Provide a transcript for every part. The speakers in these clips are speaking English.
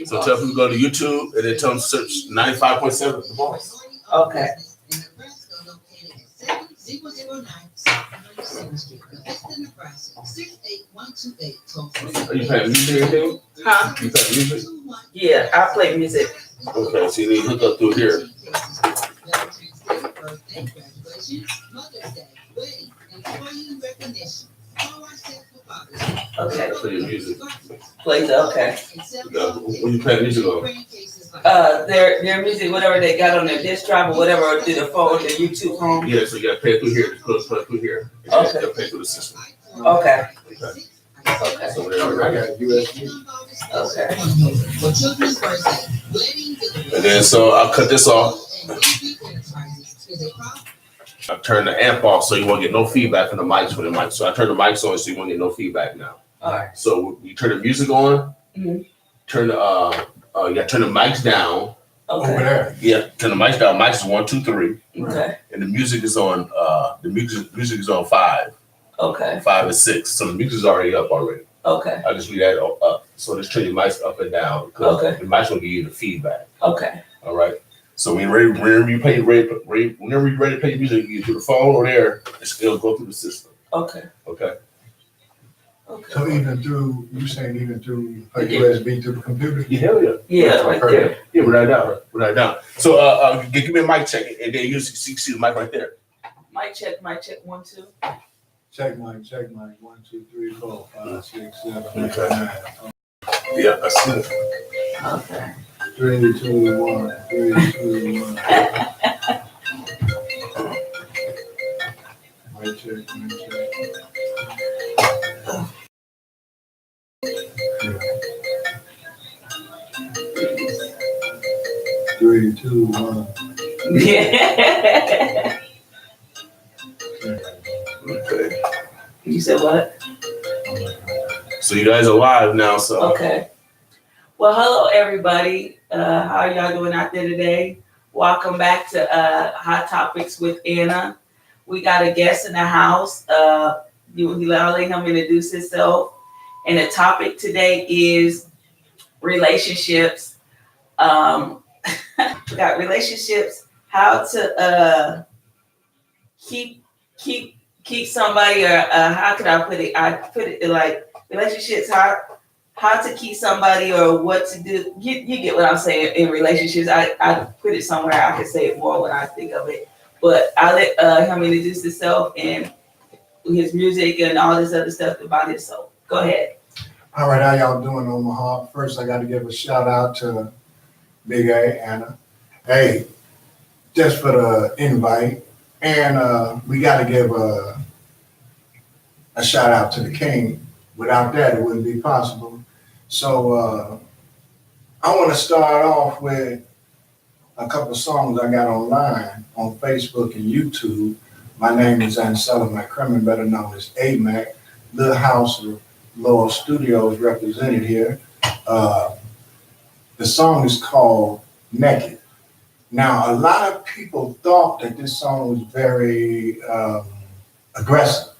So tell people to go to YouTube and then tell them to search 95.7 The Boss. Okay. Are you playing music or anything? Huh? You playing music? Yeah, I play music. Okay, so you need to hook up through here. Okay. Play your music. Plays okay. When you play music on? Their music, whatever they got on their disk drive or whatever, or through the phone, the YouTube home. Yeah, so you gotta pay through here. Just play through here. Okay. You gotta pay through the system. Okay. Okay. Okay. So whenever I got USB. Okay. And then so I'll cut this off. I turn the amp off so you won't get no feedback from the mics for the mic. So I turn the mics on so you won't get no feedback now. All right. So you turn the music on. Mm-hmm. Turn the you gotta turn the mics down. Okay. Over there. Yeah, turn the mics down. Mics is 1, 2, 3. Okay. And the music is on music is on 5. Okay. 5 and 6. So the music is already up already. Okay. I just leave that up. So just turn your mics up and down because the mics will give you the feedback. Okay. All right. So whenever you're ready to play music, you through the phone or there, it'll go through the system. Okay. Okay. Okay. So even through like USB through the computer? Yeah, hell yeah. Yeah, right there. Yeah, without doubt. So give me a mic check and then you see the mic right there. Mic check, 1, 2. Check mic. 1, 2, 3, 4, 5, 6, 7, 8, Okay. 9. Yeah, that's it. Okay. 3, 2, 1. 3, 2, 1. Mic check. Yeah. 3, 2, 1. Yeah. Okay. You said what? So you guys are live now, so. Okay. Well, hello everybody. How are y'all doing out there today? Welcome back to Hot Topics with Anna. We got a guest in the house. I'll let him introduce himself. And the topic today is relationships. We got relationships, how to keep somebody, or how could I put it? I put it like relationships, how to keep somebody or what to do. You get what I'm saying in relationships. I put it somewhere. I can say it more when I think of it. But I let him introduce himself and his music and all this other stuff about it. So go ahead. All right, how y'all doing, Omaha? First, I got to give a shout out to Big A, Anna. Hey, just for the invite. And we got to give a shout out to the King. Without that, it wouldn't be possible. So I want to start off with a couple of songs I got online on Facebook and YouTube. My name is Ansela McCrimmon, better known as AMAC, Little House of Lowell Studios represented here. The song is called Naked. Now, a lot of people thought that this song was very aggressive,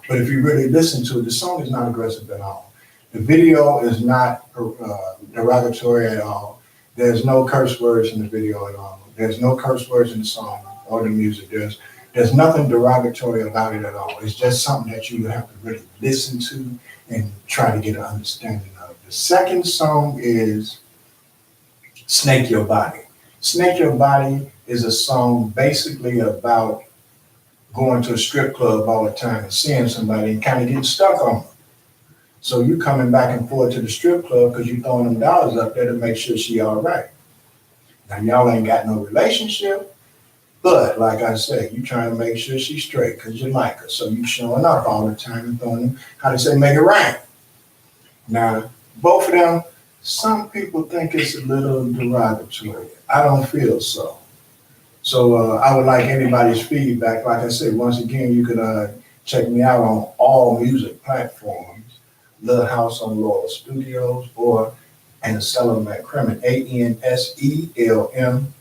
but if you really listen to it, the song is not aggressive at all. The video is not derogatory at all. There's no curse words in the video at all. There's no curse words in the song or the music. There's nothing derogatory about it at all. It's just something that you have to really listen to and try to get an understanding of. The second song is Snake Your Body. Snake Your Body is a song basically about going to a strip club all the time and seeing somebody and kind of getting stuck on them. So you coming back and forth to the strip club because you throwing them dollars up there to make sure she all right. Now y'all ain't got no relationship, but like I said, you trying to make sure she's straight because you like her. So you showing up all the time and throwing them, how they say, make it rain. Now, both of them, some people think it's a little derogatory. I don't feel so. So I would like anybody's feedback. Like I said, once again, you can check me out on all music platforms. Little House on Lowell Studios or Ansela McCrimmon, ANSELM,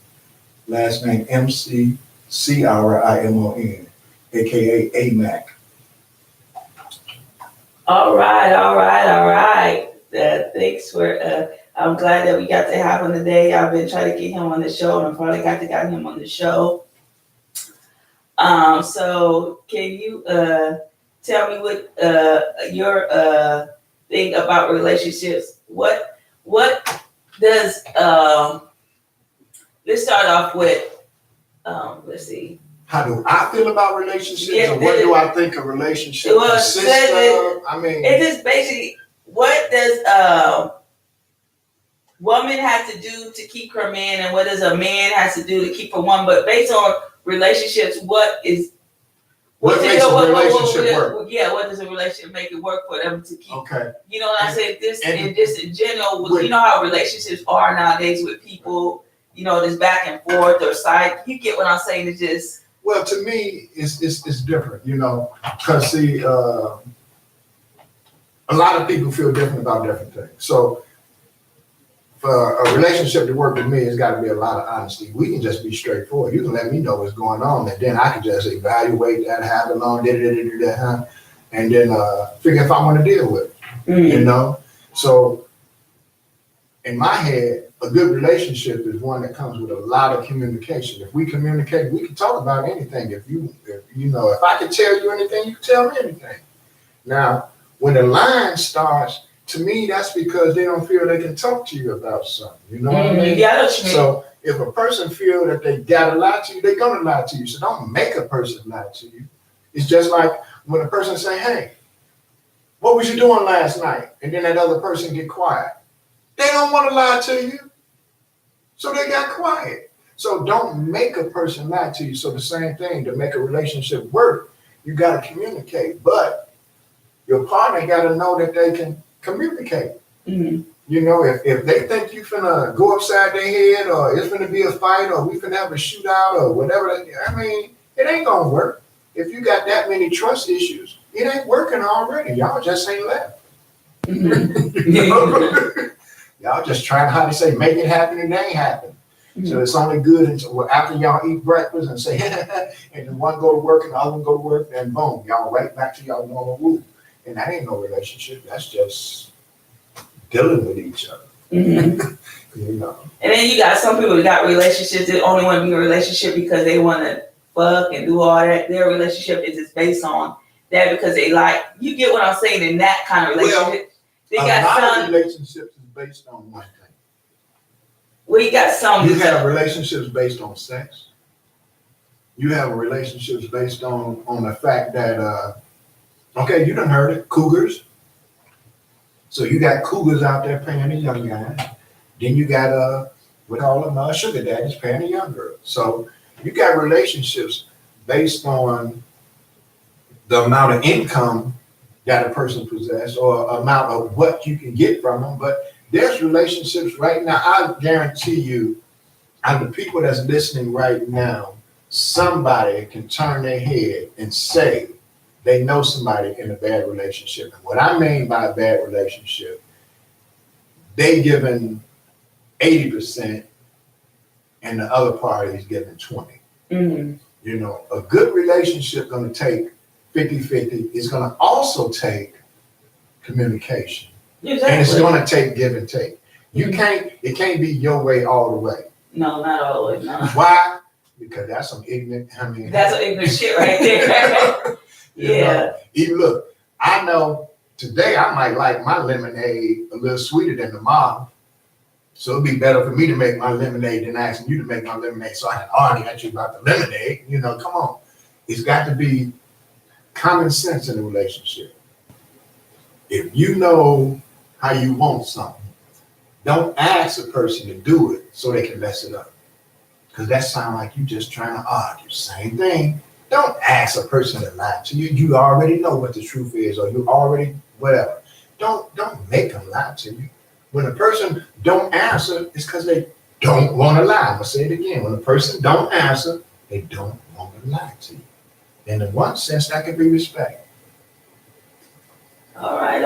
last name McCrimon, aka AMAC. All right. Thanks for I'm glad that we got to have him today. I've been trying to get him on the show, and I finally got him on the show. So can you tell me what your thing about relationships? What does let's start off with let's see. How do I feel about relationships, Yeah, or what do I think a relationship Well, consists of? I mean, it is basically what does woman has to do to keep her man, and what does a man has to do to keep a woman? But based on relationships, what makes a relationship work? Yeah, what does a relationship make it work for them to keep? Okay. You know what I say? This in general, you know how relationships are nowadays with people. You know, this back and forth or side. You get what I'm saying? It's just. Well, to me, it's different, you know, because see, a lot of people feel different about different things. So for a relationship to work with me, it's got to be a lot of honesty. We can just be straightforward. You can let me know what's going on, and then I can just evaluate that, have it on, and then figure if I want to deal with it, you know? So in my head, a good relationship is one that comes with a lot of communication. If we communicate, we can talk about anything. If I can tell you anything, you can tell me anything. Now, when the line starts, to me, that's because they don't feel they can talk to you about something. You know what I mean? Yeah, so if a person feels that they gotta lie to you, they're gonna lie to you. So don't make a person lie to you. It's just like when a person say, "Hey, what was you doing last night?" And then that other person get quiet. They don't want to lie to you. So they got quiet. So don't make a person lie to you. So the same thing, to make a relationship work, you got to communicate. But your partner got to know that they can communicate. Mm-hmm. You know, if they think you finna go upside their head, or it's finna be a fight, or we finna have a shootout, or whatever, I mean, it ain't gonna work. If you got that many trust issues, it ain't working already. Y'all just ain't left. Mm-hmm. You know? Y'all just trying, how they say, make it happen, and it ain't happen. Mm-hmm. So it's only good until after y'all eat breakfast and say, and then one go to work and the other one go to work, and boom, y'all right back to y'all normal move. And that ain't no relationship. That's just dealing with each other. Mm-hmm. You know. And then you got some people that got relationships that only want to be in a relationship because they want to fuck and do all that. Their relationship is just based on that because they like. You get what I'm saying? In that kind of relationship, a lot of relationships is based on one thing. Well, you got some. You have relationships based on sex. You have relationships based on the fact that okay, you done heard it, cougars. So you got cougars out there paying the young guys. Then you got we call them sugar daddies paying the young girls. So you got relationships based on the amount of income that a person possesses, or amount of what you can get from them. But there's relationships right now. I guarantee you, out of the people that's listening right now, somebody can turn their head and say they know somebody in a bad relationship. And what I mean by a bad relationship, they giving 80% and the other party is giving 20. Mm-hmm. You know, a good relationship going to take 50-50. It's going to also take communication. Exactly. And it's going to take give and take. You it can't be your way all the way. No, not all the way, no. Why? Because that's some ignorant, that's some ignorant shit right there. Yeah. Even look, I know today I might like my lemonade a little sweeter than the mom. So it'd be better for me to make my lemonade than asking you to make my lemonade so I can argue at you about the lemonade. You know, come on. It's got to be common sense in a relationship. If you know how you want something, don't ask a person to do it so they can mess it up. Because that sounds like you just trying to argue. Same thing. Don't ask a person to lie to you. You already know what the truth is, or you already whatever. Don't make them lie to you. When a person don't answer, it's because they don't want to lie. I'm gonna say it again. When a person don't answer, they don't want to lie to you. And in one sense, that could be respect. All right.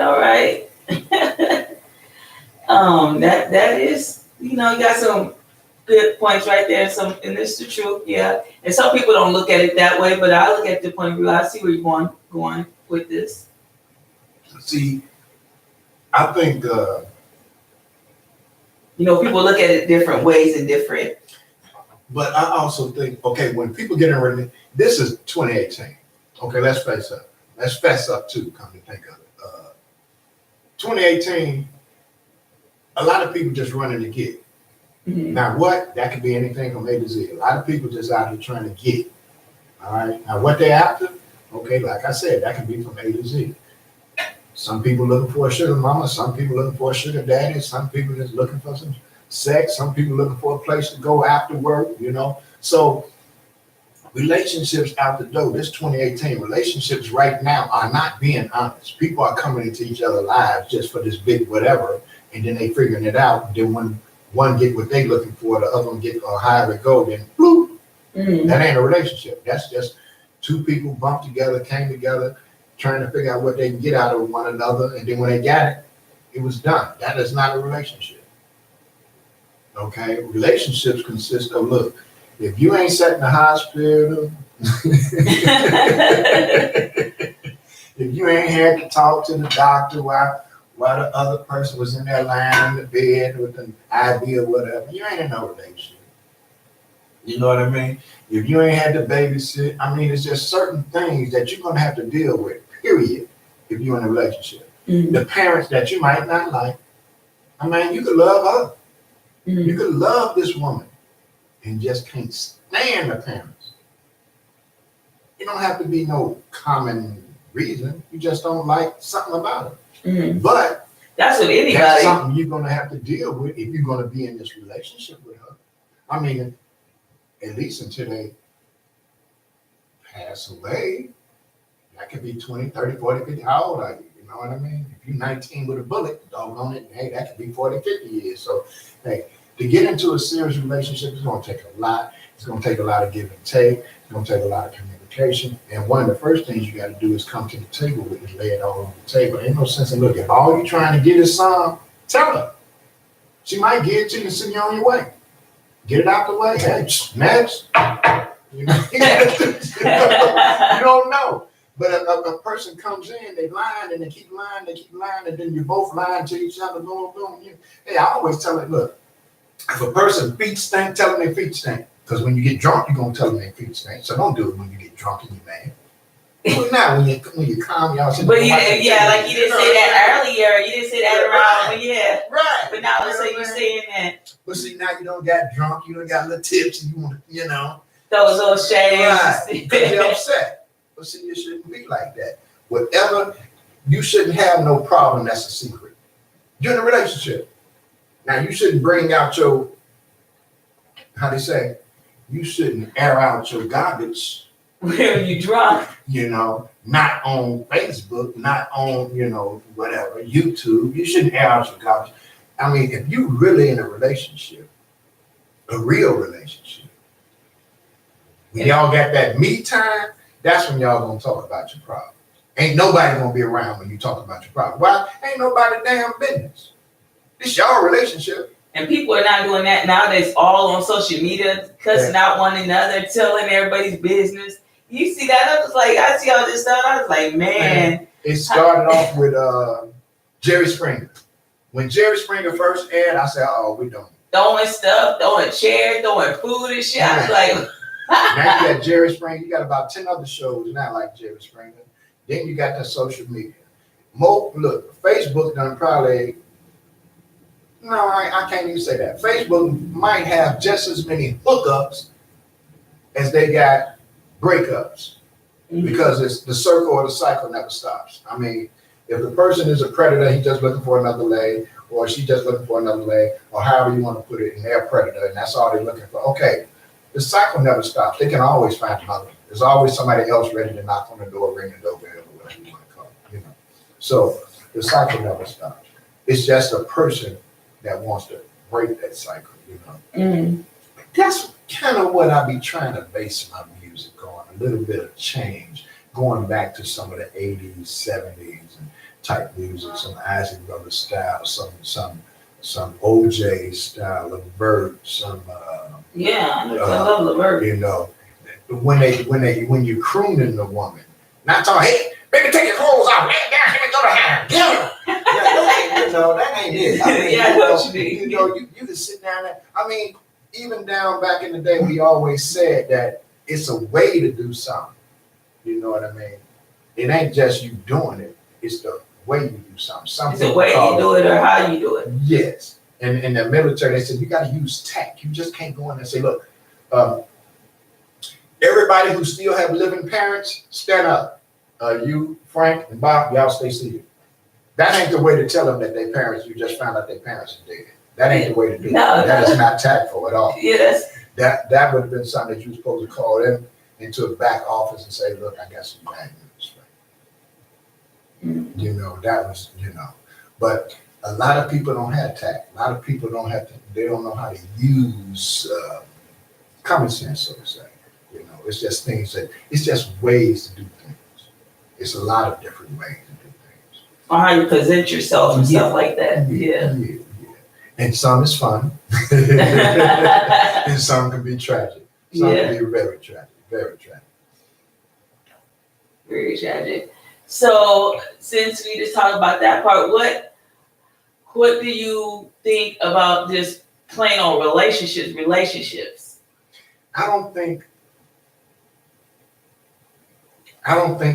That is, you got some good points right there. And it's the truth, yeah. And some people don't look at it that way, but I look at the point of view. I see where you're going with this. See, I think people look at it different ways and different. But I also think, okay, when people get in religion, this is 2018. Okay, let's face up. Let's fess up too, come to think of it. 2018, a lot of people just running to get. Mm-hmm. Now what? That could be anything from A to Z. A lot of people just out here trying to get. All right. Now what they after? Okay, like I said, that could be from A to Z. Some people looking for a sugar mama, some people looking for a sugar daddy, some people just looking for some sex, some people looking for a place to go after work, So relationships out the door, this 2018, relationships right now are not being honest. People are coming into each other's lives just for this big whatever, and then they figuring it out. And then when one get what they looking for, the other one get higher it go, then bloop. Mm-hmm. That ain't a relationship. That's just two people bumped together, came together, trying to figure out what they can get out of one another, and then when they got it, it was done. That is not a relationship. Okay? Relationships consist of, look, if you ain't sat in the hospital, if you ain't had to talk to the doctor while the other person was in there lying in the bed with an IV or whatever, you ain't in no relationship. You know what I mean? If you ain't had to babysit, it's just certain things that you're going to have to deal with, period, if you're in a relationship. Mm-hmm. The parents that you might not like, you could love her. Mm-hmm. You could love this woman and just can't stand the parents. It don't have to be no common reason. You just don't like something about it. Mm-hmm. But that's with anybody. That's something you're going to have to deal with if you're going to be in this relationship with her. At least until they pass away. That could be 20, 30, 40, 50. How old are you? You know what I mean? If you're 19 with a bullet, doggone it, hey, that could be 40, 50 years. So, hey, to get into a serious relationship, it's going to take a lot. It's going to take a lot of give and take. It's going to take a lot of communication. And one of the first things you got to do is come to the table with it, lay it all on the table. Ain't no sense in looking. If all you're trying to get is some, tell her. She might give it to you and send you on your way. Get it out the way. Hey, next. You don't know. But a person comes in, they lying and they keep lying, and then you both lying to each other, boom, boom. Hey, I always tell it, look, if a person feet stink, tell them their feet stink. Because when you get drunk, you're going to tell them their feet stink. So don't do it when you get drunk and you're mad. Well, not when you calm, y'all. But like you didn't say that earlier. You didn't say that around, Right. But now let's say you're saying that. But see, now you don't got drunk, you don't got a little tips, and you want to, Those little shades. Right. Because you're upset. But see, you shouldn't be like that. Whatever, you shouldn't have no problem. That's a secret. You're in a relationship. Now you shouldn't bring out your, you shouldn't air out your garbage. When you drunk. Not on Facebook, not on, whatever, YouTube. You shouldn't air out your garbage. If you really in a relationship, a real relationship, when y'all got that me time, that's when y'all gonna talk about your problems. Ain't nobody gonna be around when you talk about your problems. Why? Ain't nobody damn business. This y'all relationship. And people are not doing that nowadays, all on social media, cussing out one another, telling everybody's business. You see that? I see all this stuff. I was like, man. It started off with Jerry Springer. When Jerry Springer first aired, I said, we're done. Throwing stuff, throwing chairs, throwing food and shit. I was like, now you got Jerry Springer. You got about 10 other shows now like Jerry Springer. Then you got the social media. Look, Facebook done probably, no, I can't even say that. Facebook might have just as many hookups as they got breakups, because it's the circle or the cycle never stops. If the person is a predator, he's just looking for another leg, or she's just looking for another leg, or however you want to put it, and they're a predator, and that's all they're looking for. Okay, the cycle never stops. They can always find another. There's always somebody else ready to knock on the door, ring the doorbell, or whatever you want to call it. So the cycle never stops. It's just a person that wants to break that cycle. That's kind of what I be trying to base my music on, a little bit of change, going back to some of the 80s, 70s and type music, some Isaac Brothers style, some OJ style, Levert, some I love Levert. When you crooning the woman, not talking, hey, baby, take your clothes off, lay down, here we go to her. that ain't it. I mean, Yeah, I know what you mean. You know, you can sit down there. I mean, even down back in the day, we always said that it's a way to do something. You know what I mean? It ain't just you doing it. It's the way you do something. It's the way you do it or how you do it. Yes. And in the military, they said, you got to use tact. You just can't go in there and say, look, everybody who still have living parents, stand up. You, Frank, and Bob, y'all stay seated. That ain't the way to tell them that their parents, you just found out their parents are dead. That ain't the way to do it. That is not tactful at all. Yes. That would have been something that you were supposed to call them into a back office and say, look, I got some bad news. You know, that was, but a lot of people don't have tact. A lot of people they don't know how to use common sense, so to say. You know, it's just it's just ways to do things. It's a lot of different ways to do things. Or how you present yourself and stuff like that. Yeah. And some is fun. And some can be tragic. Some can be very tragic. Very tragic. Very tragic. So since we just talked about that part, what do you think about just plain old relationships? I don't think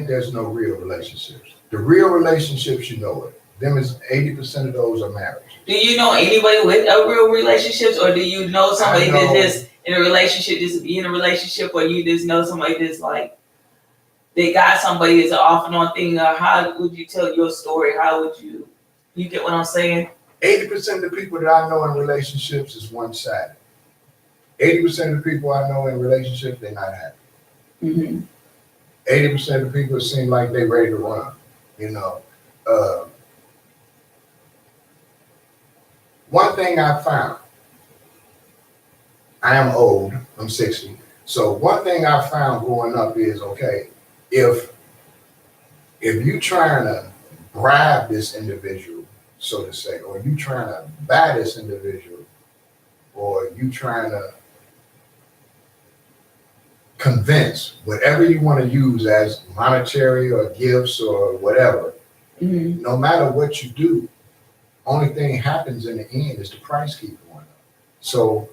there's no real relationships. The real relationships, you know it. Them is 80% of those are marriage. Do you know anybody with a real relationships, or do you know somebody that's just in a relationship, just be in a relationship, or you just know somebody that's like they got somebody that's an off and on thing? Or how would you tell your story? How would you get what I'm saying? 80% of the people that I know in relationships is one-sided. 80% of the people I know in relationships, they're not happy. 80% of the people seem like they're ready to run. You know, one thing I found, I am old, I'm 60. So one thing I found growing up is, okay, if you trying to bribe this individual, so to say, or you trying to buy this individual, or you trying to convince, whatever you want to use as monetary or gifts or whatever, no matter what you do, only thing happens in the end is the price keep going up. So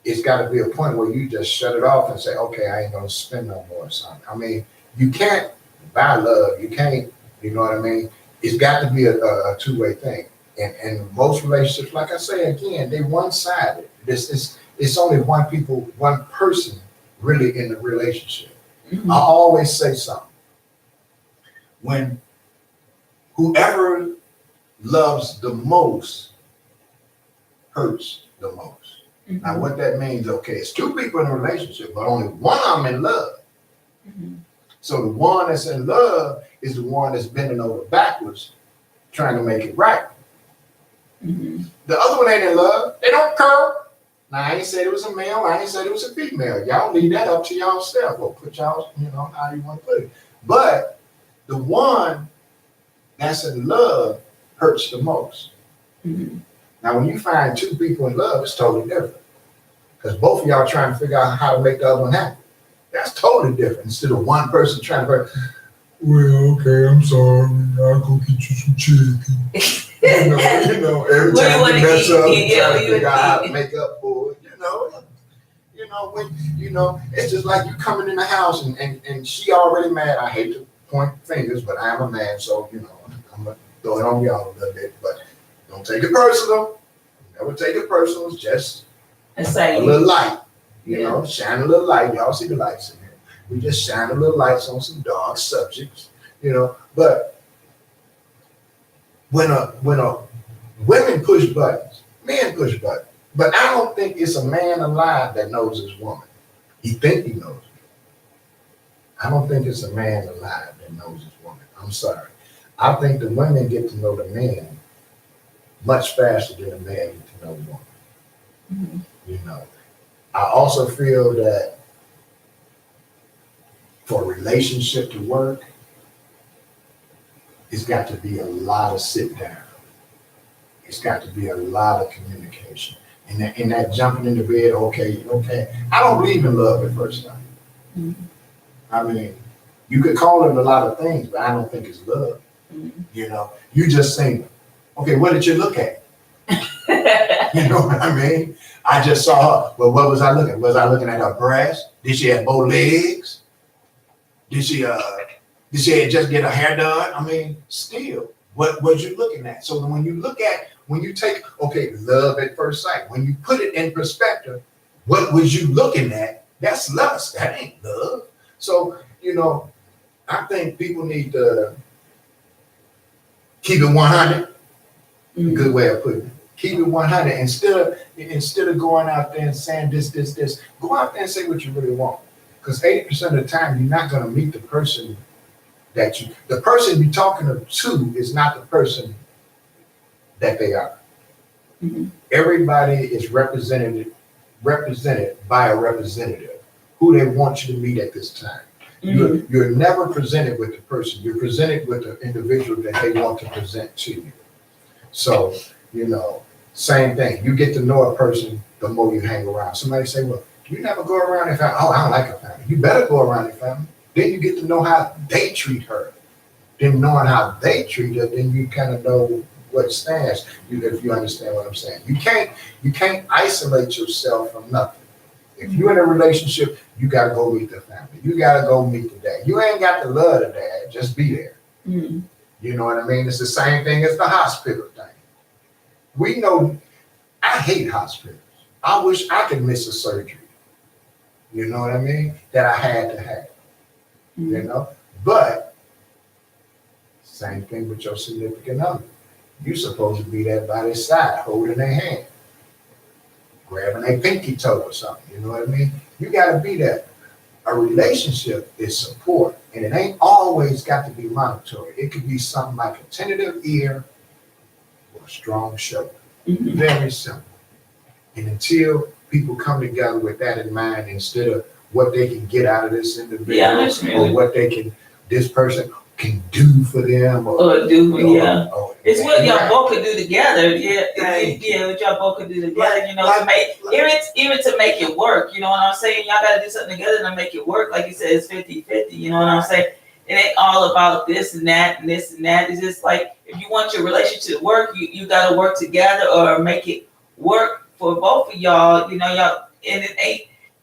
it's got to be a point where you just shut it off and say, okay, I ain't going to spend no more or something. I mean, you can't buy love. You can't, you know what I mean? It's got to be a two-way thing. And most relationships, like I say again, they one-sided. It's only one person really in the relationship. I always say something. When whoever loves the most hurts the most. Now what that means, okay, it's two people in a relationship, but only one of them in love. So the one that's in love is the one that's bending over backwards trying to make it right. The other one ain't in love. They don't care. Now, I ain't said it was a male. I ain't said it was a female. Y'all leave that up to y'all self, or put y'all, how you want to put it. But the one that's in love hurts the most. Now, when you find two people in love, it's totally different. Because both of y'all trying to figure out how to make the other one happy. That's totally different. Instead of one person trying to, well, okay, I'm sorry. I'll go get you some chicken. Every time you mess up, you try to figure out how to make up for it. It's just like you coming in the house and she already mad. I hate to point fingers, but I am a man, so I'm gonna throw it on y'all a little bit. But don't take it personal. Never take it personal. It's just a little light. Shine a little light. Y'all see the lights in here. We just shine a little lights on some dark subjects. But when women push buttons, men push buttons. But I don't think it's a man alive that knows his woman. He think he knows her. I don't think it's a man alive that knows his woman. I'm sorry. I think the women get to know the man much faster than the man get to know the woman. I also feel that for a relationship to work, it's got to be a lot of sit down. It's got to be a lot of communication. And that jumping into bed, okay. I don't believe in love at first sight. I mean, you could call it a lot of things, but I don't think it's love. You just single. Okay, what did you look at? You know what I mean? I just saw her. Well, what was I looking at? Was I looking at her breast? Did she have both legs? Did she just get her hair done? I mean, still, what was you looking at? So when you take, okay, love at first sight, when you put it in perspective, what was you looking at? That's lust. That ain't love. So, I think people need to keep it 100. Good way of putting it. Keep it 100 instead of going out there and saying this. Go out there and say what you really want. Because 80% of the time, you're not going to meet the person the person you're talking to is not the person that they are. Mm-hmm. Everybody is represented by a representative who they want you to meet at this time. Mm-hmm. You're never presented with the person. You're presented with the individual that they want to present to you. So, same thing. You get to know a person the more you hang around. Somebody say, well, you never go around their family. Oh, I don't like her family. You better go around their family. Then you get to know how they treat her. Then knowing how they treat her, then you kind of know what stands. If you understand what I'm saying. You can't isolate yourself from nothing. If you're in a relationship, you gotta go meet the family. You gotta go meet the dad. You ain't got to love the dad. Just be there. Mm-hmm. You know what I mean? It's the same thing as the hospital thing. We know, I hate hospitals. I wish I could miss a surgery. You know what I mean? That I had to have. Mm-hmm. But same thing with your significant other. You're supposed to be there by their side, holding their hand, grabbing their pinky toe or something. You know what I mean? You got to be there. A relationship is support, and it ain't always got to be monetary. It could be something like a tentative ear or a strong shoulder. Mm-hmm. Very simple. And until people come together with that in mind, instead of what they can get out of this individual, or what this person can do for them, it's what y'all both could do together. What y'all both could do together. To make it work. You know what I'm saying? Y'all got to do something together to make it work. Like you said, it's 50-50. You know what I'm saying? It ain't all about this and that and this and that. It's just like if you want your relationship to work, you got to work together or make it work for both of y'all. Y'all, and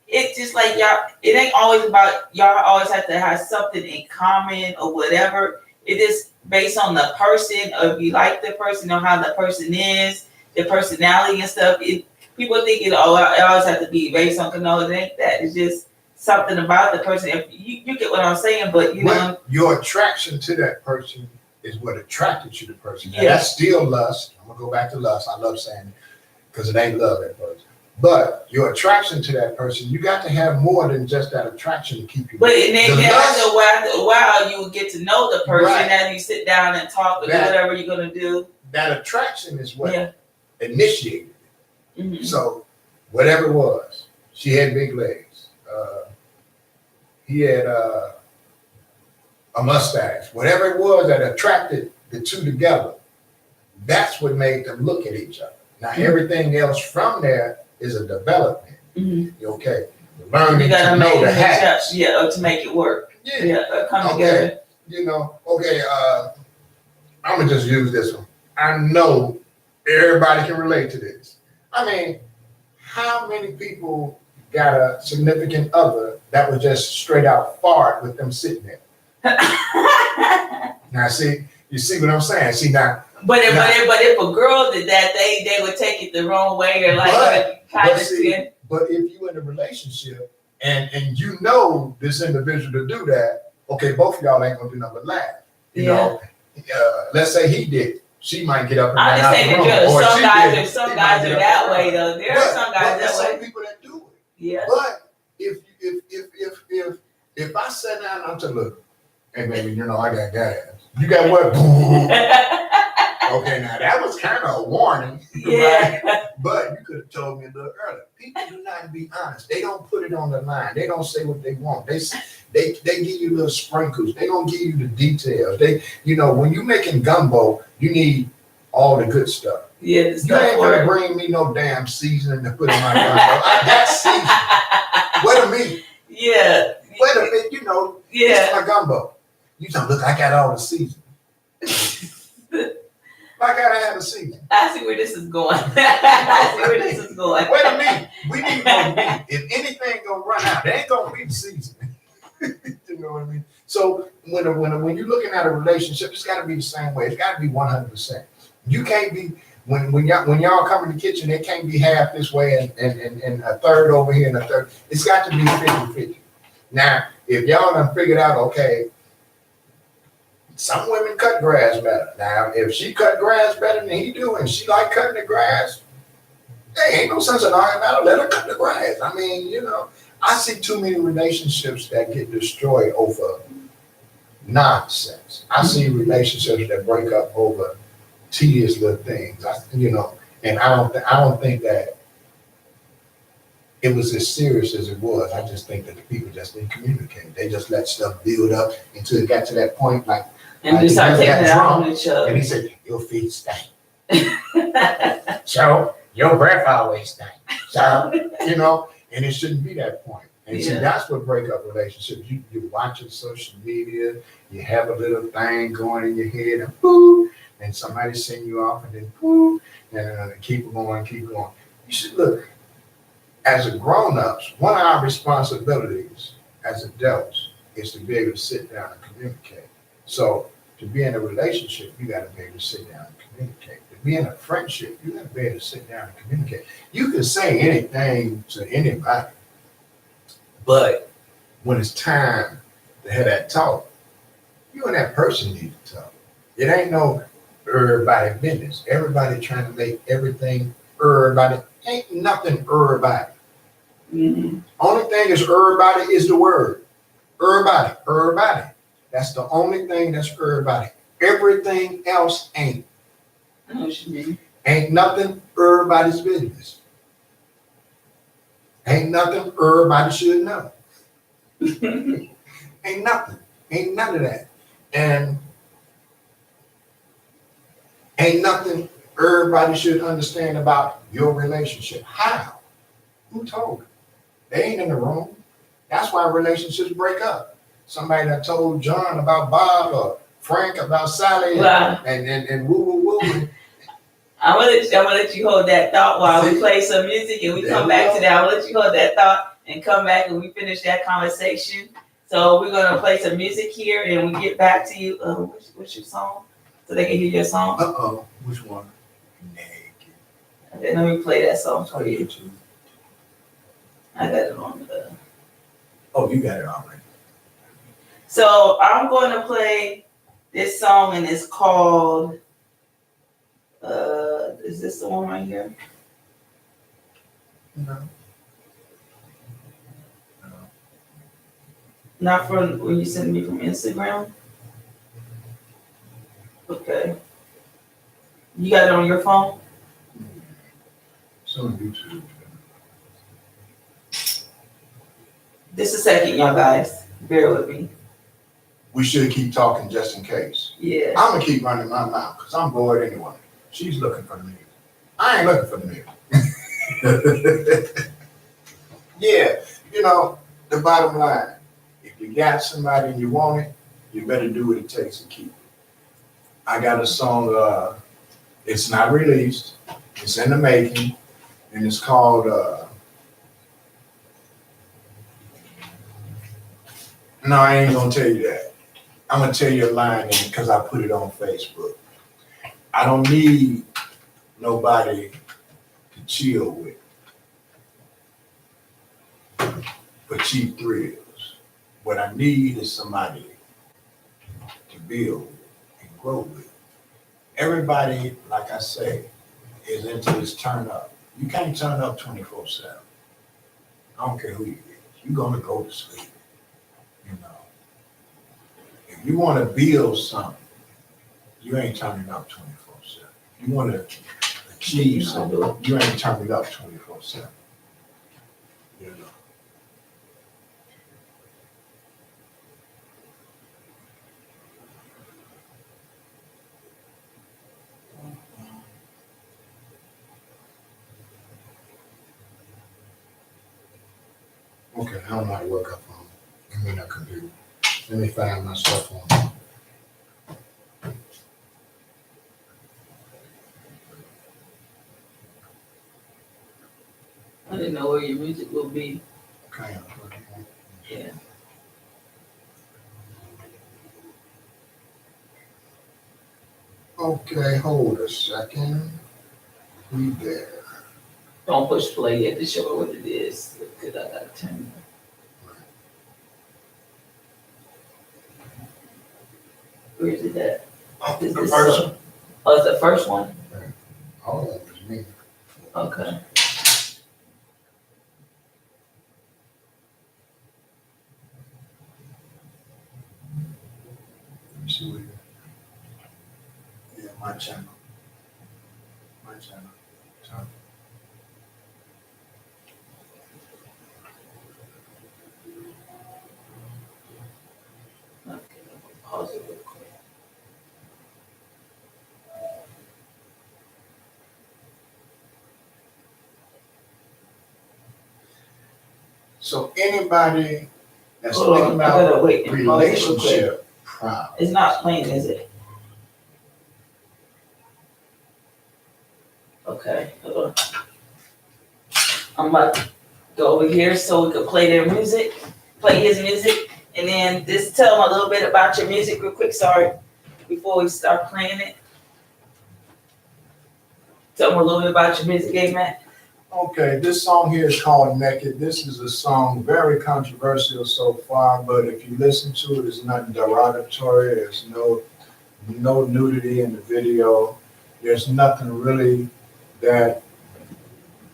it's just like y'all, it ain't always about y'all always have to have something in common or whatever. It is based on the person, or if you like the person or how the person is, their personality and stuff. People think it always have to be based on, no, it ain't that. It's just something about the person. If you get what I'm saying, but your attraction to that person is what attracted you to the person. Now, that's still lust. I'm gonna go back to lust. I love saying it because it ain't love at first. But your attraction to that person, you got to have more than just that attraction to keep you. But after a while, you will get to know the person, and you sit down and talk or do whatever you're gonna do. That attraction is what initiated it. Mm-hmm. So whatever it was, she had big legs. He had a mustache. Whatever it was that attracted the two together, that's what made them look at each other. Now everything else from there is a development. Mm-hmm. Okay, learning to know the hacks. To make it work. Come together. I'm gonna just use this one. I know everybody can relate to this. I mean, how many people got a significant other that was just straight out fart with them sitting there? Now, you see what I'm saying? See now. But if a girl did that, they would take it the wrong way or But if you in a relationship and you know this individual to do that, okay, both of y'all ain't gonna do nothing but laugh. You know, let's say he did it. She might get up and run out the room. Some guys are that way though. There are some guys that way. Some people that do it. Yeah. But if I sat down and I'm to look, hey baby, I got gas. You got what? Okay, now that was kind of a warning, right? But you could have told me a little earlier. People do not be honest. They don't put it on the line. They don't say what they want. They give you little sprinkles. They don't give you the details. When you're making gumbo, you need all the good stuff. Yeah, you ain't gonna bring me no damn seasoning to put in my gumbo. I got seasoning. Wait a minute. Yeah. Wait a minute. It's my gumbo. You don't look. I got all the seasoning. Why gotta have a season? I see where this is going. I see where this is going. Wait a minute. We need more meat. If anything gonna run out, they ain't gonna be the season. You know what I mean? So when you're looking at a relationship, it's got to be the same way. It's got to be 100%. You can't be when y'all come in the kitchen, it can't be half this way and a third over here and a third. It's got to be 50-50. Now, if y'all done figured out, okay, some women cut grass better. Now, if she cut grass better than he do, and she like cutting the grass, there ain't no sense in arguing about it. Let her cut the grass. I mean, you know, I see too many relationships that get destroyed over nonsense. I see relationships that break up over tedious little things. And I don't think that it was as serious as it was. I just think that the people just didn't communicate. They just let stuff build up until it got to that point, like. And just start taking it out on each other. And he said, "Your feet stink." So your breath always stink. So you know, and it shouldn't be that point. And see, that's what break up relationships. You're watching social media, you have a little thing going in your head, and boo, and somebody send you off, and then boo, and keep going. You should look, as a grown-ups, one of our responsibilities as adults is to be able to sit down and communicate. So to be in a relationship, you got to be able to sit down and communicate. To be in a friendship, you got to be able to sit down and communicate. You can say anything to anybody, but when it's time to have that talk, you and that person need to talk. It ain't no everybody business. Everybody trying to make everything everybody. Ain't nothing everybody. Mm-hmm. Only thing is everybody is the word. Everybody. That's the only thing that's everybody. Everything else ain't. I know what you mean. Ain't nothing everybody's business. Ain't nothing everybody should know. Ain't nothing. Ain't none of that. And ain't nothing everybody should understand about your relationship. How? Who told them? They ain't in the room. That's why relationships break up. Somebody that told John about Bob or Frank about Sally and woo. I'm gonna let you hold that thought while we play some music and we come back to that. I'm gonna let you hold that thought and come back and we finish that conversation. So we're gonna play some music here and we get back to you. What's your song? So they can hear your song. Which one? Naked. Okay, let me play that song for you. I got it on the. Oh, you got it already. So I'm going to play this song and it's called, is this the one right here? No. Not from when you sent me from Instagram? Okay. You got it on your phone? It's on YouTube. Just a second, y'all guys. Bear with me. We should keep talking just in case. Yeah. I'm going to keep running my mouth because I'm bored anyway. She's looking for the music. I ain't looking for the music. Yeah, you know, the bottom line, if you got somebody and you want it, you better do what it takes to keep it. I got a song, it's not released, it's in the making, and it's called, no, I ain't going to tell you that. I'm going to tell you a line because I put it on Facebook. I don't need nobody to chill with for cheap thrills. What I need is somebody to build and grow with. Everybody, like I say, is into this turn up. You can't turn up 24/7. I don't care who you is. You're going to go to sleep. You know. If you want to build something, you ain't turning up 24/7. If you want to achieve something, you ain't turning up 24/7. You know. Okay, I don't know how to work up on it. I mean, I can do. Let me find my stuff on. I didn't know where your music will be. Okay. Yeah. Okay, hold a second. We there. Don't push play yet to show her what it is. Cause I gotta turn. Where is it at? Oh, Is the this first one? Oh, it's the first one? All of it was me. Okay. Let me see what you. Yeah, my channel. My channel. So, Okay. Pause it real quick. so anybody that's Hold thinking on, I gotta about wait and pause it real quick. relationship problems. It's not playing, is it? Okay, hold on. I'm about to go over here so we can play their music, play his music, and then just tell them a little bit about your music real quick, sorry, before we start playing it. Tell them a little bit about your music, amen. Okay, this song here is called Naked. This is a song very controversial so far, but if you listen to it, it's not derogatory. There's no nudity in the video. There's nothing really that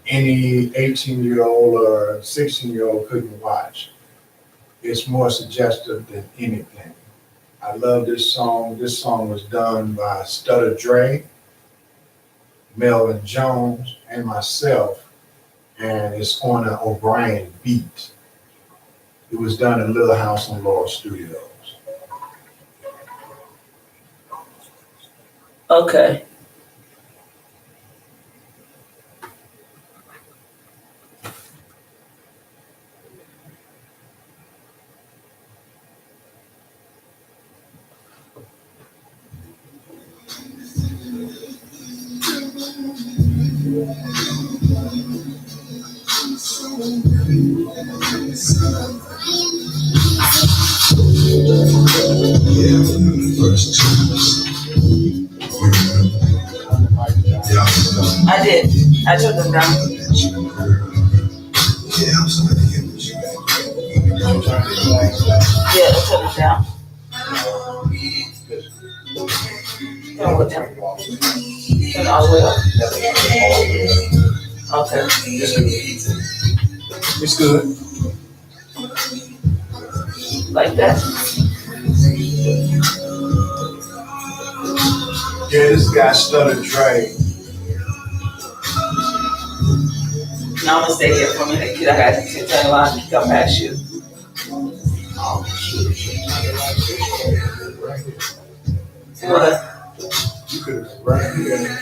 any 18-year-old or 16-year-old couldn't watch. It's more suggestive than anything. I love this song. This song was done by Stutter Dre, Melvin Jones, and myself, and it's on an O'Brien beat. It was done in Little House on Laurel Studios. Okay. I did. I took them down. Yeah, I took them down. Turn it down. Turn it all the way up. Okay. It's good. Like that. Yeah, this guy Stutter Dre. Now I'm gonna stay here for a minute, kid. I got to turn around and come past you. What? You could have been right here.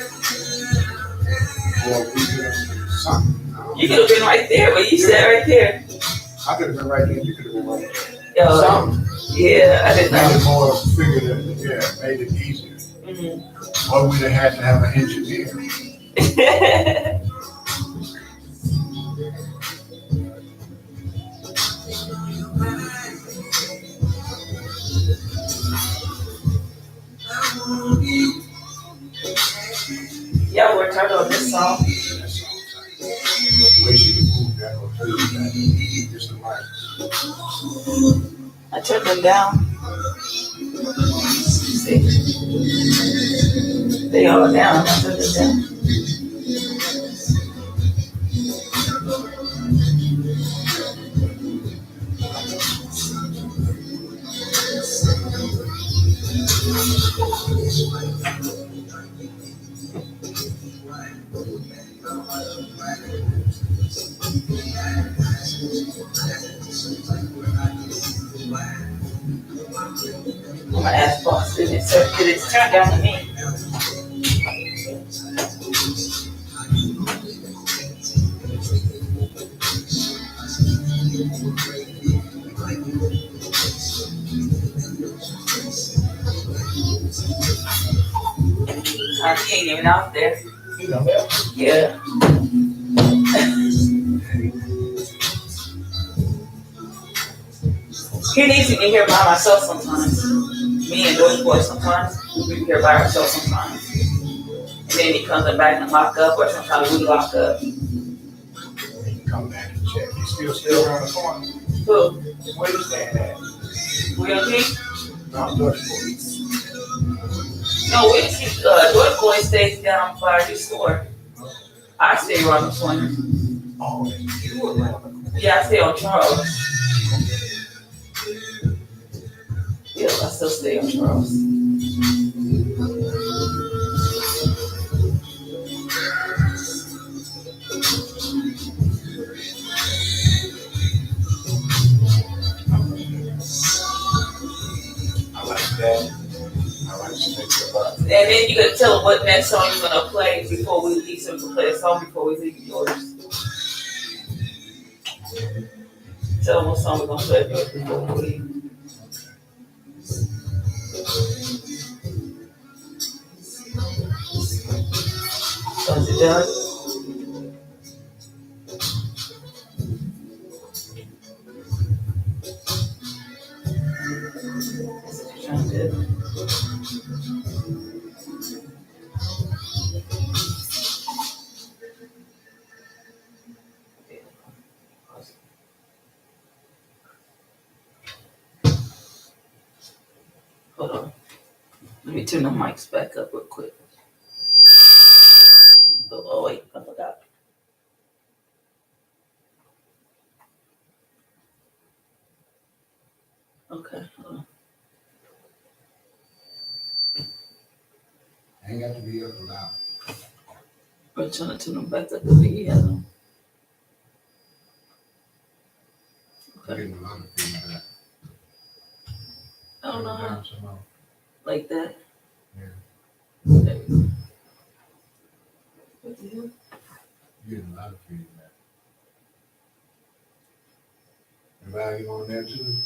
Or we could have something. You could have been right there, but you sat right there. I could have been right here. You could have been right there. Yo, Something. yeah, I didn't Made know. it more figured, yeah, made it easier. Mm-hmm. Or we'd have had to have an engineer. Yeah, we're talking about this song. The way she can move that or feel that. Just the mics. I took them down. See? They all down. I took them down. I'm gonna ask boss, did it turn down to me? He ain't even out there. Yeah. He needs to be here by myself sometimes. Me and George Boy sometimes. We be here by ourselves sometimes. And then he comes back and lock up, or sometimes we lock up. Come back and check. You still around the corner? Who? Where you stand at? William King? No, Dutch boy. No, George Boy stays down by his store. I stay around the corner. Oh, you were around the corner. Yeah, I stay on Charles. Yeah, I still stay on Charles. I like that. I like to think about And then you gotta tell him what next song you're gonna play before we leave, so we can play a song before we leave yours. Tell him what song we're gonna play before we leave. So is it done? That's what you're trying to do. Hold on. Let me turn the mics back up real quick. Oh wait, I forgot. Okay, hold on. Ain't got to be up loud. I'm trying to turn them back up because he has them. I'm getting a lot of feedback. I don't know how. Down some more. Like that? Yeah. There we go. What the hell? You're getting a lot of feedback. Anybody on there too?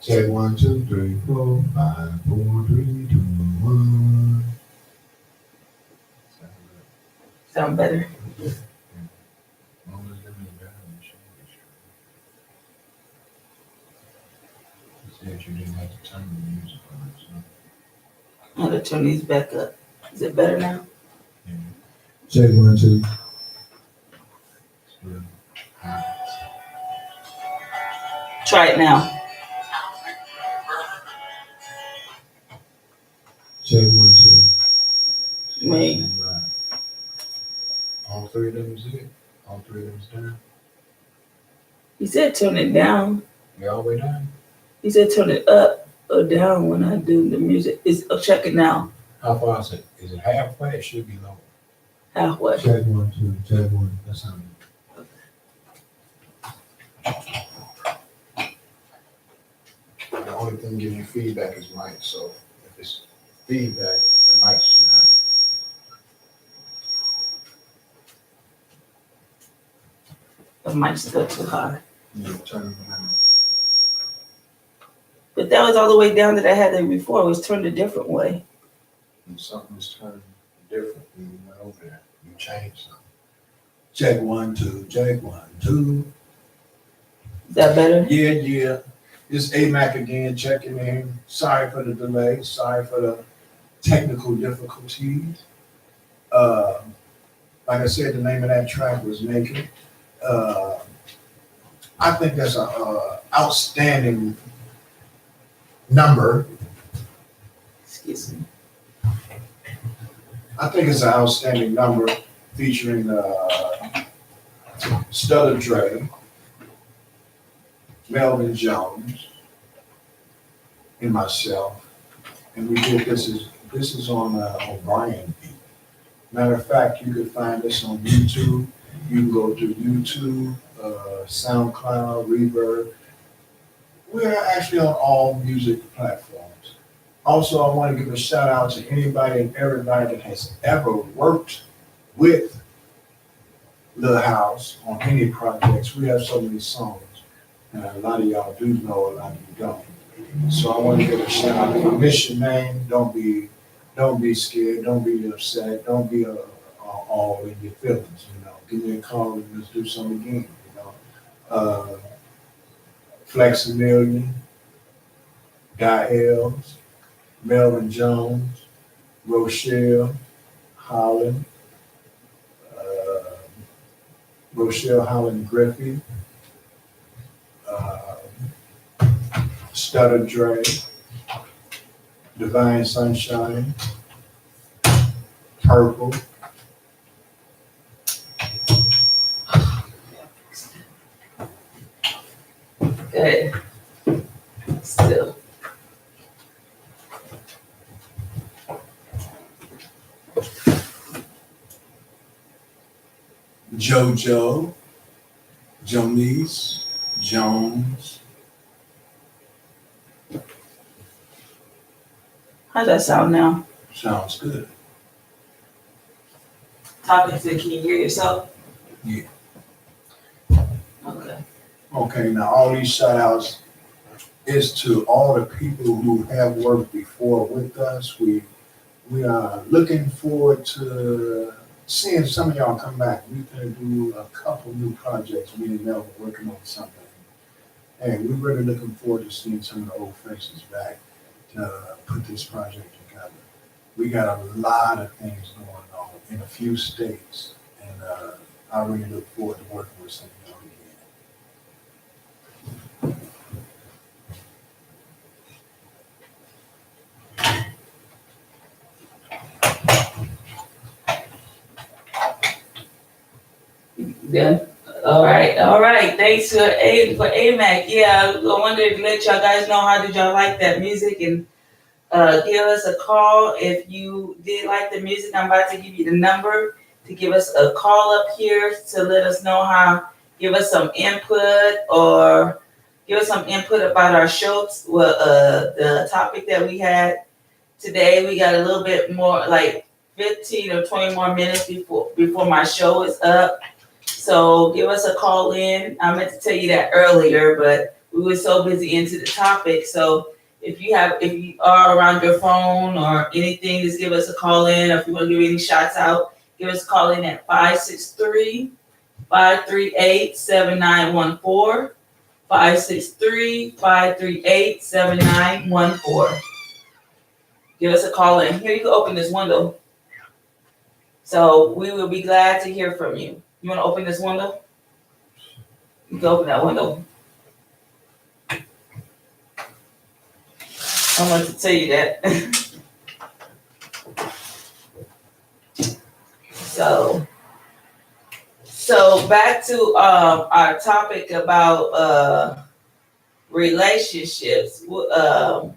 Check 1, 2, 3, 4, 5, 4, 3, 2, 1. Sound better? As long as them is down, you should be sure. You said you didn't have to turn the music on, so. I'm gonna turn these back up. Is it better now? Yeah. Check 1, 2. Still high. Try it now. Check 1, 2. Me. All three of them is it? All three of them is down? He said turn it down. They all the way down? He said turn it up or down when I do the music. Check it now. How far is it? Is it halfway? It should be lower. Halfway. Check 1, 2. Check 1. That's how. The only thing giving you feedback is mic, so if it's feedback, the mic's too high. The mic's still too high. You turn them down. But that was all the way down that I had it before. It was turned a different way. And something's turned different when you went over there. You changed something. Check 1, 2. Check 1, 2. Is that better? Yeah. It's AMAC again, checking in. Sorry for the delay. Sorry for the technical difficulties. Like I said, the name of that track was Naked. I think that's an outstanding number. Excuse me. I think it's an outstanding number featuring Stutter Dre, Melvin Jones, and myself. And we did this is on O'Brien beat. Matter of fact, you could find this on YouTube. You can go to YouTube, SoundCloud, Reverb. We're actually on all music platforms. Also, I want to give a shout out to anybody and everybody that has ever worked with Lil House on any projects. We have so many songs, and a lot of y'all do know, a lot of you don't. So I want to give a shout out. If I miss your name, don't be scared, don't be upset, don't be all in your feelings, you know. give me a call and let's do something again, you know. Fleximillion, Diels, Melvin Jones, Rochelle Holland, Rochelle Holland Griffey, Stutter Dre, Divine Sunshine, Purple, Good. Still. JoJo, Jonice, Jones. How's that sound now? Sounds good. Topics that can you hear yourself? Yeah. Okay. Okay, now all these shout outs is to all the people who have worked before with us. We are looking forward to seeing some of y'all come back. We're going to do a couple new projects. Me and Mel are working on something. And we're really looking forward to seeing some of the old faces back to put this project together. We got a lot of things going on in a few states. And I really look forward to working with some of y'all again. Done. All right. Thanks for AMAC. Yeah, I wanted to let y'all guys know how did y'all like that music and give us a call if you did like the music. I'm about to give you the number to give us a call up here to let us know how. Give us some input or give us some input about our show. Well, the topic that we had today. We got a little bit more, like 15 or 20 more minutes before my show is up. So give us a call in. I meant to tell you that earlier, but we were so busy into the topic. So if you are around your phone or anything, just give us a call in. Or if you want to give any shots out, give us a call in at 563-538-7914. 563-538-7914. Give us a call in. Here, you can open this window. So we will be glad to hear from you. You want to open this window? You can open that window. I want to tell you that. So back to our topic about relationships. Where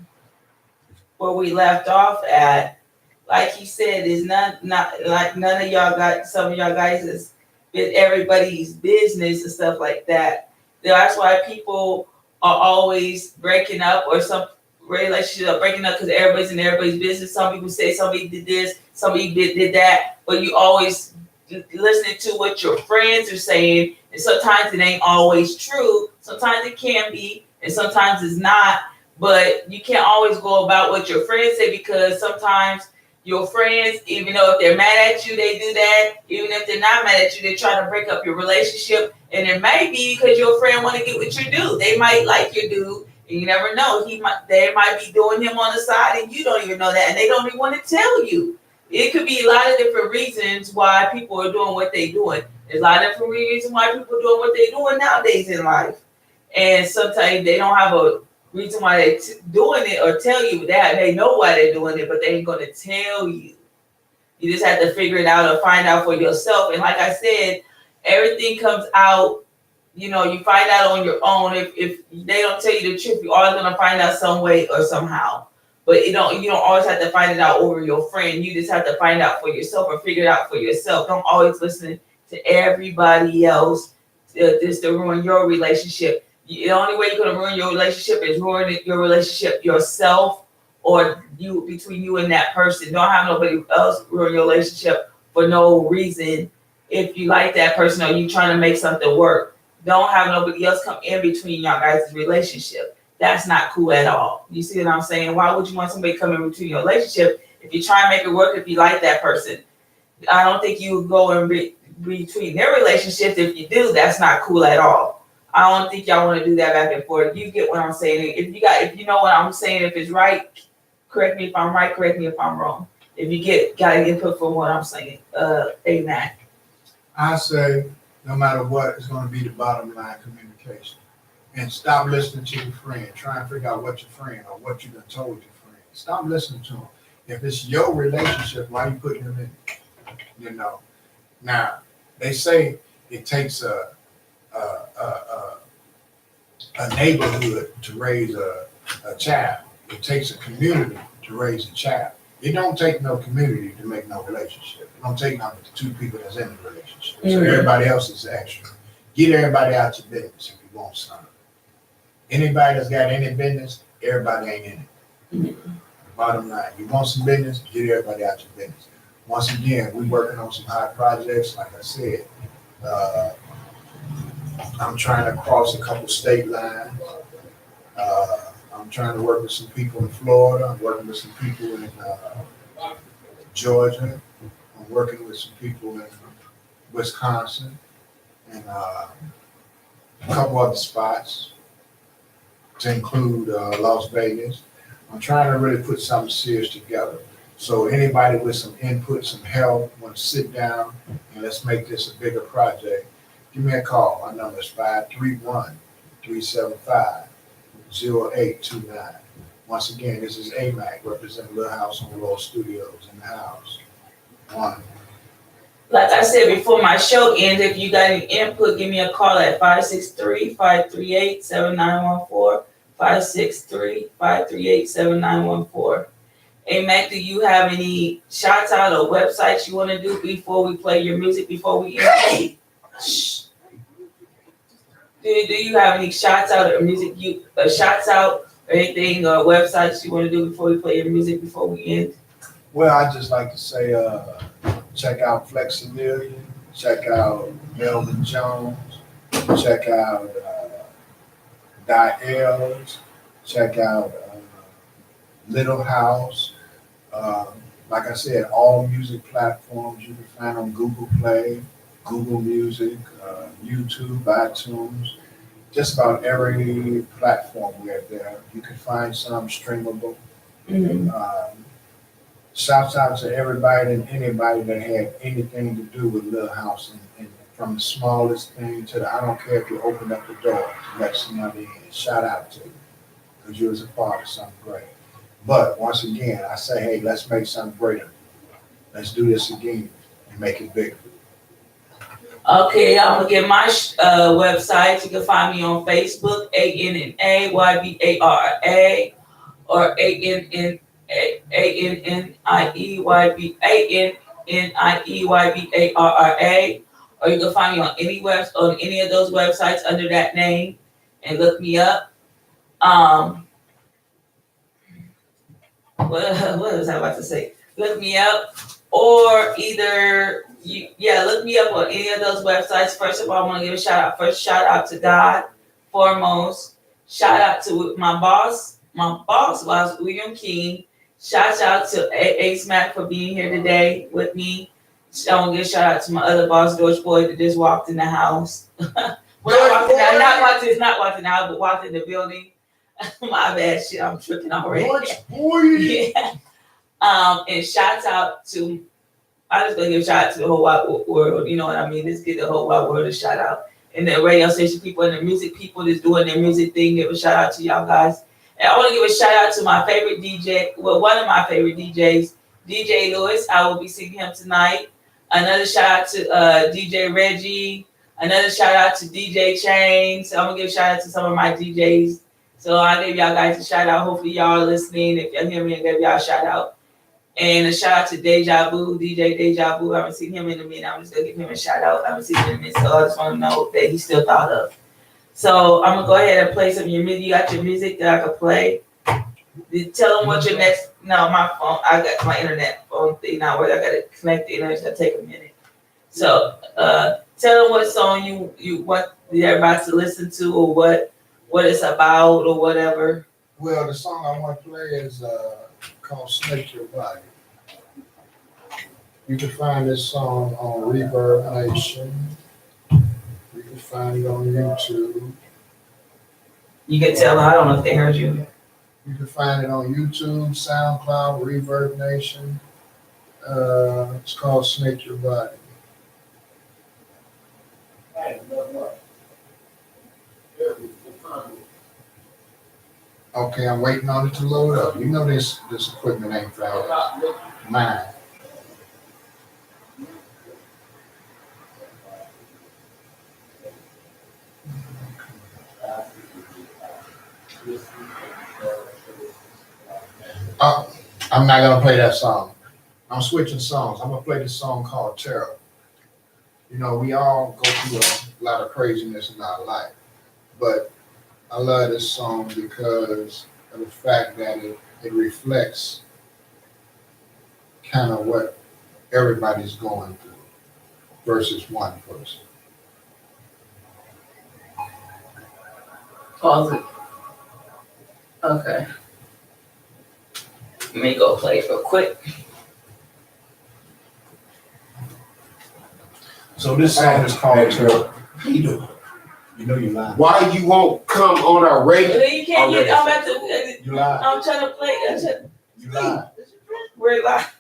we left off at, like he said, is not like none of y'all got, some of y'all guys is everybody's business and stuff like that. That's why people are always breaking up, or some relationships are breaking up because everybody's in everybody's business. Some people say somebody did this, somebody did that, but you always listening to what your friends are saying, and sometimes it ain't always true. Sometimes it can be, and sometimes it's not. But you can't always go about what your friends say, because sometimes your friends, even though if they're mad at you, they do that. Even if they're not mad at you, they try to break up your relationship. And it may be because your friend want to get with your dude. They might like your dude, and you never know. They might be doing him on the side, and you don't even know that, and they don't even want to tell you. It could be a lot of different reasons why people are doing what they're doing. There's a lot of different reasons why people are doing what they're doing nowadays in life. And sometimes they don't have a reason why they're doing it or tell you that. They know why they're doing it, but they ain't going to tell you. You just have to figure it out or find out for yourself. And like I said, everything comes out, you find out on your own. If they don't tell you the truth, you're always going to find out some way or somehow. But you don't always have to find it out over your friend. You just have to find out for yourself or figure it out for yourself. Don't always listen to everybody else just to ruin your relationship. The only way you're going to ruin your relationship is ruin your relationship yourself, or between you and that person. Don't have nobody else ruin your relationship for no reason. If you like that person or you trying to make something work, don't have nobody else come in between y'all guys' relationship. That's not cool at all. You see what I'm saying? Why would you want somebody coming between your relationship if you try and make it work? If you like that person, I don't think you would go and between their relationships. If you do, that's not cool at all. I don't think y'all want to do that back and forth. You get what I'm saying. If you know what I'm saying, if it's right, correct me if I'm right, correct me if I'm wrong. If you got input from what I'm saying, amen. I say, no matter what, it's going to be the bottom line communication. And stop listening to your friend. Try and figure out what your friend or what you done told your friend. Stop listening to them. If it's your relationship, why are you putting them in it? You know. Now, they say it takes a neighborhood to raise a child. It takes a community to raise a child. It don't take no community to make no relationship. It don't take no two people that's in a relationship. So everybody else is extra. Get everybody out your business if you want something. Anybody that's got any business, everybody ain't in it. Bottom line, you want some business, get everybody out your business. Once again, we working on some hot projects. Like I said, I'm trying to cross a couple state lines. I'm trying to work with some people in Florida. I'm working with some people in Georgia. I'm working with some people in Wisconsin and a couple other spots to include Las Vegas. I'm trying to really put something serious together. So anybody with some input, some help, want to sit down and let's make this a bigger project, give me a call. My number is 531-375-0829. Once again, this is AMAC representing Little House on the Road Studios in the house. One. Like I said before my show ends, if you got any input, give me a call at 563-538-7914. 563-538-7914. Hey, Mac, do you have any shout out or websites you want to do before we play your music, before we end? Do you have any shouts out or music shouts out or anything or websites you want to do before we play your music, before we end? Well, I just like to say, check out Fleximillion, check out Melvin Jones, check out Diels, check out Little House. Like I said, all music platforms you can find on Google Play, Google Music, YouTube, iTunes, just about every platform we're there. You can find some streamable. Shouts out to everybody and anybody that had anything to do with Little House, and from the smallest thing to the, I don't care if you opened up the door to let somebody in, shout out to you, because you was a part of something great. But once again, I say, hey, let's make something greater. Let's do this again and make it bigger. Okay, I'm gonna get my website. You can find me on Facebook, ANNAYBARA, or ANNIEYBARRA, or you can find me on any of those websites under that name and look me up. What was I about to say? Look me up, or either look me up on any of those websites. First of all, I want to give a shout out. First, shout out to God, foremost. Shout out to my boss was William King. Shout out to Ace Mac for being here today with me. I want to give a shout out to my other boss, George Boyd, that just walked in the house. Not walked in the house, but walked in the building. My bad, shit, I'm tripping already. Yeah. And shouts out to, I'm just gonna give a shout out to the whole wide world. You know what I mean? Let's get the whole wide world a shout out. And the radio station people and the music people that's doing their music thing, give a shout out to y'all guys. And I want to give a shout out to my favorite DJ, one of my favorite DJs, DJ Lewis. I will be seeing him tonight. Another shout out to DJ Reggie. Another shout out to DJ Chain. So I'm gonna give a shout out to some of my DJs. So I gave y'all guys a shout out. Hopefully y'all are listening. If y'all hear me, I gave y'all a shout out. And a shout out to Deja Vu, DJ Deja Vu. I haven't seen him in a minute. I'm just gonna give him a shout out. I haven't seen him in a minute, so I just want to know that he's still thought of. So I'm gonna go ahead and play some of your music. You got your music that I can play. Tell them what your next. No, my phone. I got my internet phone thing now where I gotta connect the internet. It's gonna take a minute. So tell them what song you want everybody to listen to, or what it's about, or whatever. Well, the song I want to play is called Snake Your Body. You can find this song on Reverb Nation. You can find it on YouTube. You can tell I don't know if they heard you. You can find it on YouTube, SoundCloud, Reverb Nation. It's called Snake Your Body. Okay, I'm waiting on it to load up. You know this equipment ain't fast. Mine. Oh, I'm not gonna play that song. I'm switching songs. I'm gonna play this song called Terror. You know, we all go through a lot of craziness in our life, but I love this song because of the fact that it reflects kind of what everybody's going through versus one person. Pause it. Okay. Let me go play it real quick. So this song is called Terror. How you doing? You know you lying. Why you won't come on our radio? You can't get. I'm at the. You lying. I'm trying to play. You lying. We're live.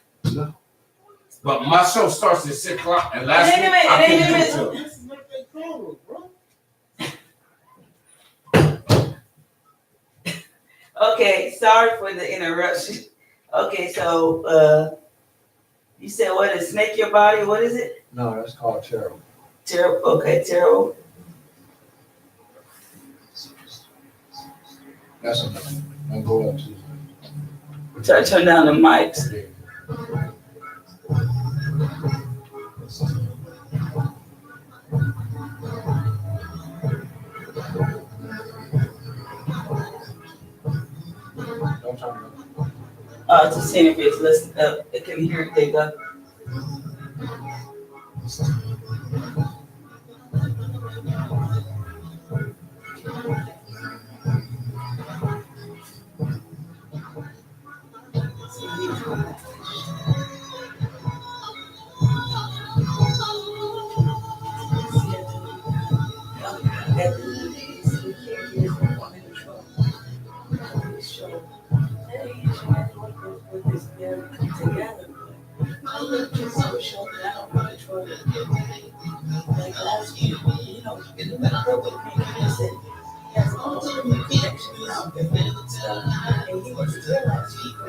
But my show starts at 6 o'clock, and last Wait a week minute, I wait a couldn't minute. do it till. Okay, sorry for the interruption. Okay, so you said what is Snake Your Body? What is it? No, that's called Terror. Terrible. Okay, terrible. That's enough. I'll go up to Try to turn down the mics. Don't turn it To see if it's listening up. It can hear it. There you go. Like last year, you know, in the middle of the he has all the new connections out there and stuff. And he was here last week for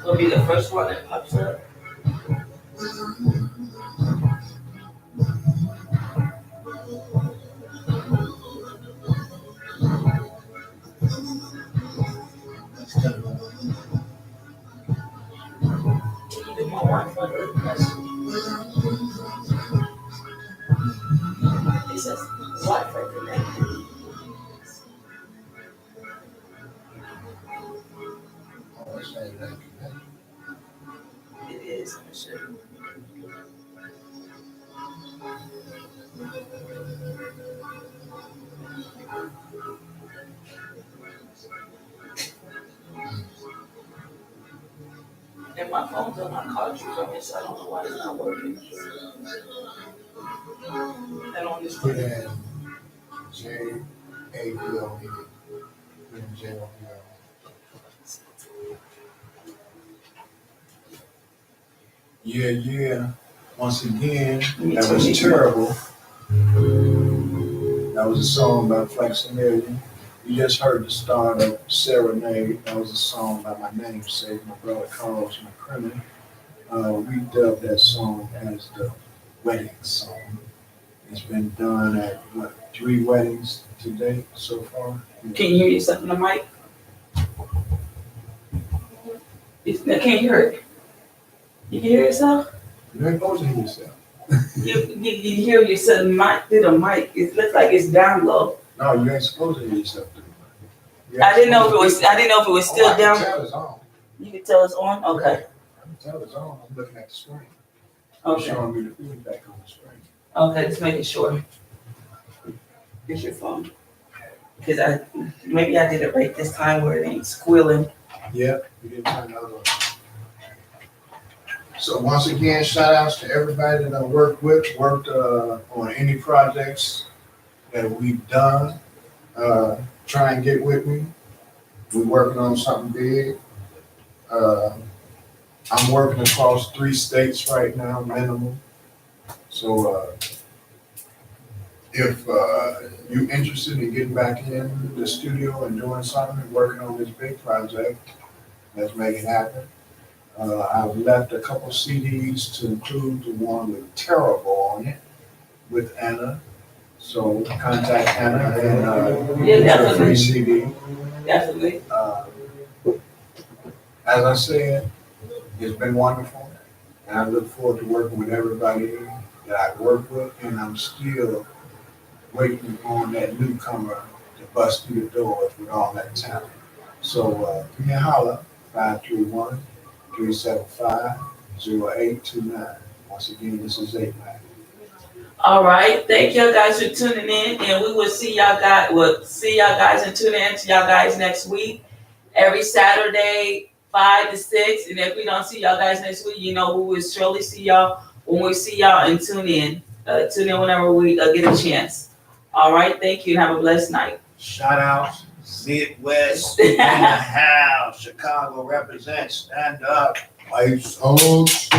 Will be the first one that pops up. My Wi-Fi it says Wi-Fi connected. It is. Let me show you. And my phone's on my cartridge on it, so I don't know why it's not working. And on this Put one. in J-A-V-O-E. Put in J-O-V-O. Yeah. Once again, that was terrible. That was a song by Fleximilian. You just heard the start of Serenade. That was a song by my namesake, my brother Carlos McCrimmon. We dubbed that song as the wedding song. It's been done at, 3 weddings to date so far? Can you hear yourself in the mic? I can't hear it. You can hear yourself? You ain't supposed to hear yourself. You hear yourself through the mic. It looks like it's down low. No, you ain't supposed to hear yourself through the mic. I didn't know if it was still I can down. tell it's on. You can tell it's on? Okay. I can tell it's on. I'm looking at the screen. It's Okay. showing me the feedback on the screen. Okay, just making sure. Here's your phone. Because maybe I did it right this time where it ain't squealing. Yep, we didn't turn the other one. So once again, shout outs to everybody that I worked on any projects that we've done. Try and get with me. We're working on something big. I'm working across 3 states right now, minimum. So if you're interested in getting back in the studio and doing something and working on this big project, let's make it happen. I've left a couple CDs to include the one with Terrible on it with Anna. So contact Anna and Yeah, get a definitely. free CD. Definitely. As I said, it's been wonderful. And I look forward to working with everybody that I work with. And I'm still waiting on that newcomer to bust through the doors with all that talent. So give me a holler, 531-375-0829. Once again, this is 8-9. All right. Thank y'all guys for tuning in. And we will see y'all guys and tune in to y'all guys next week. Every Saturday, 5 to 6. And if we don't see y'all guys next week, you know we will surely see y'all when we see y'all and tune in. Tune in whenever we get a chance. All right. Thank you and have a blessed night. Shout out, Midwest in the house. Chicago represents. Stand up. White Oaks.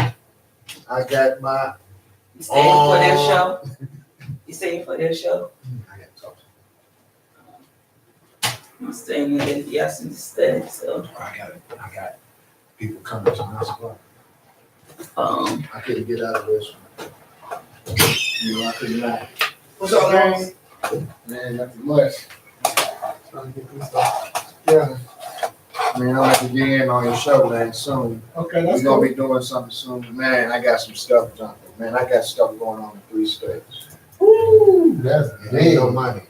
I got my. You staying for their show? You staying for their show? I got to talk to I'm staying in yes instead. So I got people coming to my spot. I couldn't get out of this one. I could not. What's up, man? Man, nothing much. Trying to get this stuff together. Man, I'll have to get in on your show, man, soon. Okay, We're that's gonna cool. be doing something soon. Man, I got some stuff, Jonathan. Man, I got stuff going on in 3 states. Ooh, that's Ain't big. no money.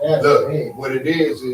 That's Look, big. what it is